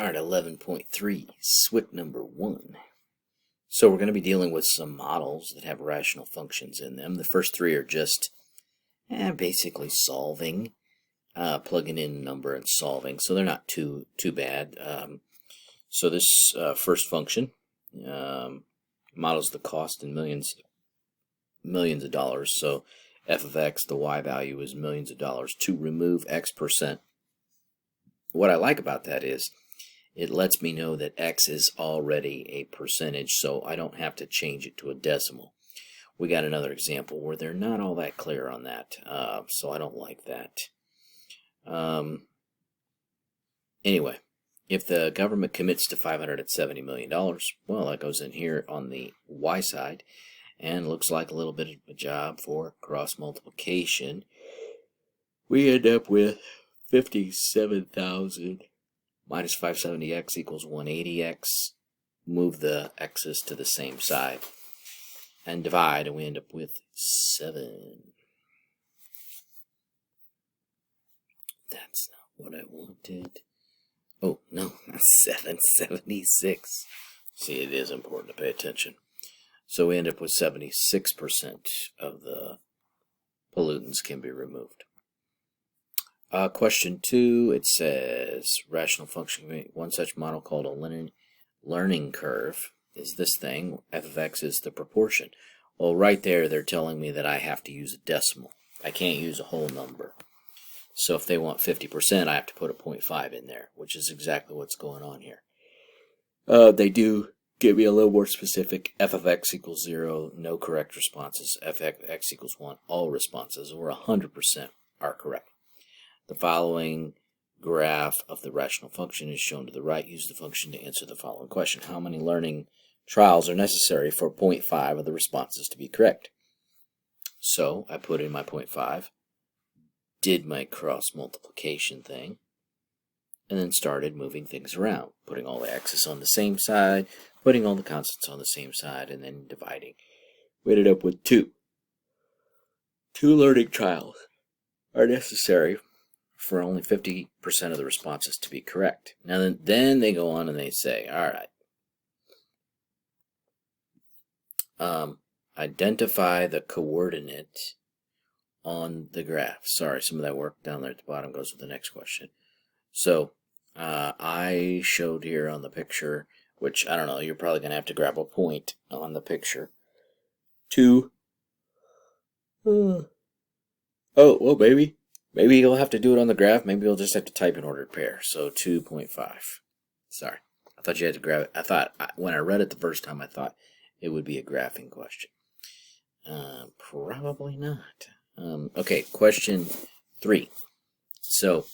Alright, 11.3, Swyk number 1. So we're going to be dealing with some models that have rational functions in them. The first three are just basically solving, plugging in a number and solving. So they're not too bad. So this first function models the cost in millions of dollars. So f of x, the y value, is millions of dollars to remove x%. What I like about that is it lets me know that x is already a percentage, so I don't have to change it to a decimal. We got another example where they're not all that clear on that, so I don't like that. Anyway, if the government commits to $570 million, well, that goes in here on the y side, and looks like a little bit of a job for cross multiplication. We end up with 57,000 minus 570x equals 180x. Move the x's to the same side and divide, and we end up with 7. That's not what I wanted. Oh, no, that's 776. See, it is important to pay attention. So we end up with 76% of the pollutants can be removed. Question 2, it says, rational function, one such model called a learning curve is this thing. F of x is the proportion. Well, right there, they're telling me that I have to use a decimal. I can't use a whole number. So if they want 50%, I have to put a 0.5 in there, which is exactly what's going on here. They do give me a little more specific. F of x equals 0, no correct responses. F of x equals 1, all responses, or 100% are correct. The following graph of the rational function is shown to the right. Use the function to answer the following question. How many learning trials are necessary for 0.5 of the responses to be correct? So I put in my 0.5, did my cross multiplication thing, and then started moving things around, putting all the x's on the same side, putting all the constants on the same side, and then dividing. We ended up with 2. 2 learning trials are necessary for only 50% of the responses to be correct. Now then they go on and they say, all right, identify the coordinate on the graph. Sorry, some of that work down there at the bottom goes with the next question. So I showed here on the picture, which I don't know, you're probably going to have to grab a point on the picture. 2. Oh, well, maybe you'll have to do it on the graph. Maybe you'll just have to type in ordered pair. So 2.5. Sorry. I thought you had to grab it. When I read it the first time, I thought it would be a graphing question. Probably not. Okay, question 3. So,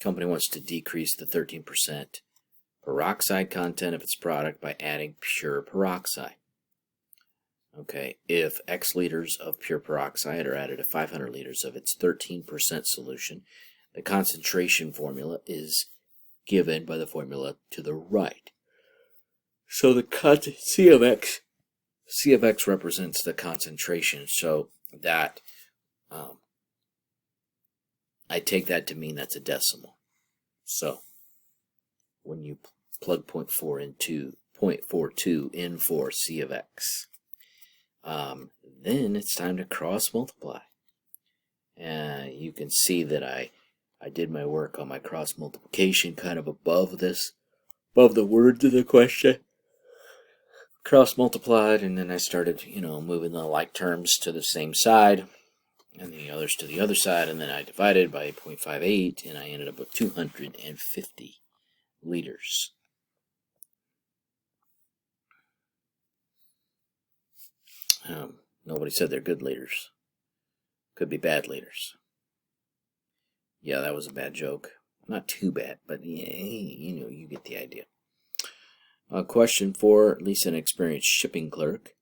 company wants to decrease the 13% peroxide content of its product by adding pure peroxide. Okay, if X liters of pure peroxide are added to 500 liters of its 13% solution, the concentration formula is given by the formula to the right. So the C of X represents the concentration, so that I take that to mean that's a decimal. So when you plug 0.42 in for C of X, then it's time to cross multiply. You can see that I did my work on my cross multiplication kind of above the words of the question. Cross multiplied, and then I started, moving the like terms to the same side and the others to the other side, and then I divided by 0.58, and I ended up with 250 liters. Nobody said they're good liters. Could be bad liters. Yeah, that was a bad joke. Not too bad, but yeah, you get the idea. Question 4, at least an experienced shipping clerk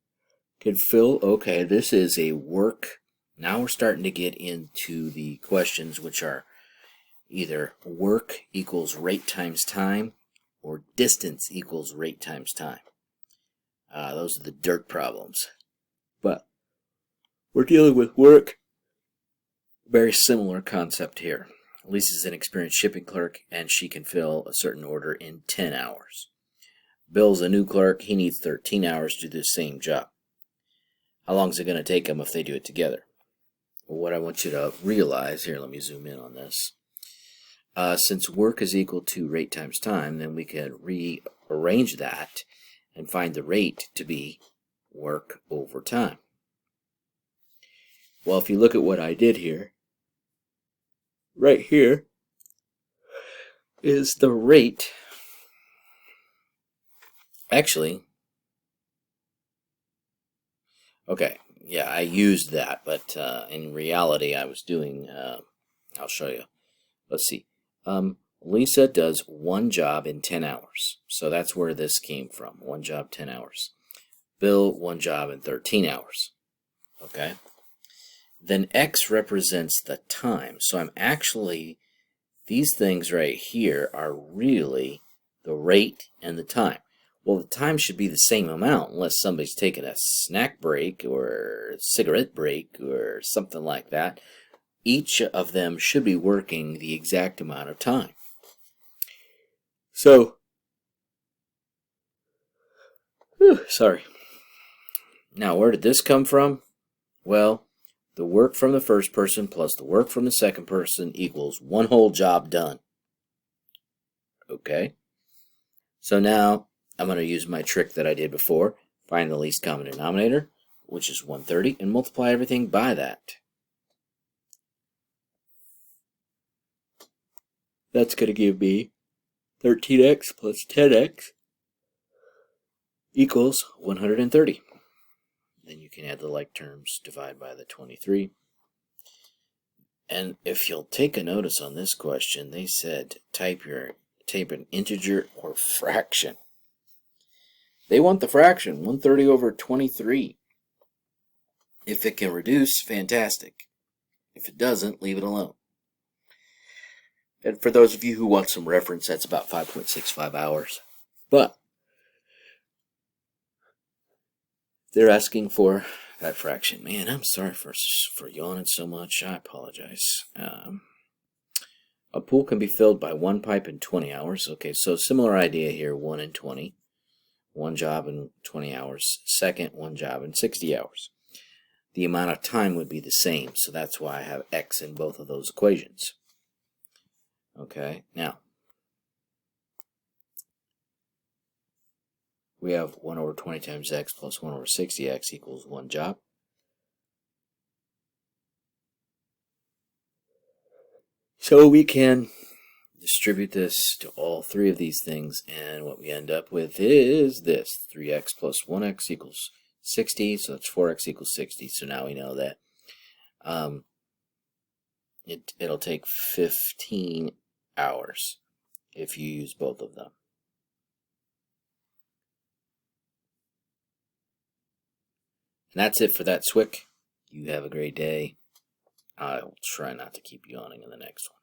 could fill. Okay, this is a work. Now we're starting to get into the questions which are either work equals rate times time or distance equals rate times time. Those are the dirt problems. But we're dealing with work. Very similar concept here. Lisa's an experienced shipping clerk, and she can fill a certain order in 10 hours. Bill's a new clerk. He needs 13 hours to do the same job. How long is it going to take them if they do it together? Well, what I want you to realize, here, let me zoom in on this. Since work is equal to rate times time, then we can rearrange that and find the rate to be work over time. Well, if you look at what I did here, right here is the rate. Actually, okay, yeah, I used that, but in reality, I was doing, I'll show you. Let's see. Lisa does one job in 10 hours. So that's where this came from. One job, 10 hours. Bill, one job in 13 hours. Okay. Then X represents the time. So I'm actually, these things right here are really the rate and the time. Well, the time should be the same amount unless somebody's taking a snack break or a cigarette break or something like that. Each of them should be working the exact amount of time. So, sorry. Now, where did this come from? Well, the work from the first person plus the work from the second person equals one whole job done. Okay? So now, I'm going to use my trick that I did before. Find the least common denominator, which is 130, and multiply everything by that. That's going to give me 13x plus 10x equals 130. Then you can add the like terms, divide by the 23. And if you'll take a notice on this question, they said type an integer or fraction. They want the fraction, 130 over 23. If it can reduce, fantastic. If it doesn't, leave it alone. And for those of you who want some reference, that's about 5.65 hours. But they're asking for that fraction. Man, I'm sorry for yawning so much. I apologize. A pool can be filled by one pipe in 20 hours. Okay, so similar idea here, 1 in 20. One job in 20 hours. Second, one job in 60 hours. The amount of time would be the same, so that's why I have x in both of those equations. Okay, now, we have 1 over 20 times x plus 1 over 60x equals one job. So we can distribute this to all three of these things, and what we end up with is this. 3x plus 1x equals 60, so that's 4x equals 60. So now we know that it'll take 15 hours if you use both of them. And that's it for that, Swyk. You have a great day. I'll try not to keep yawning in the next one.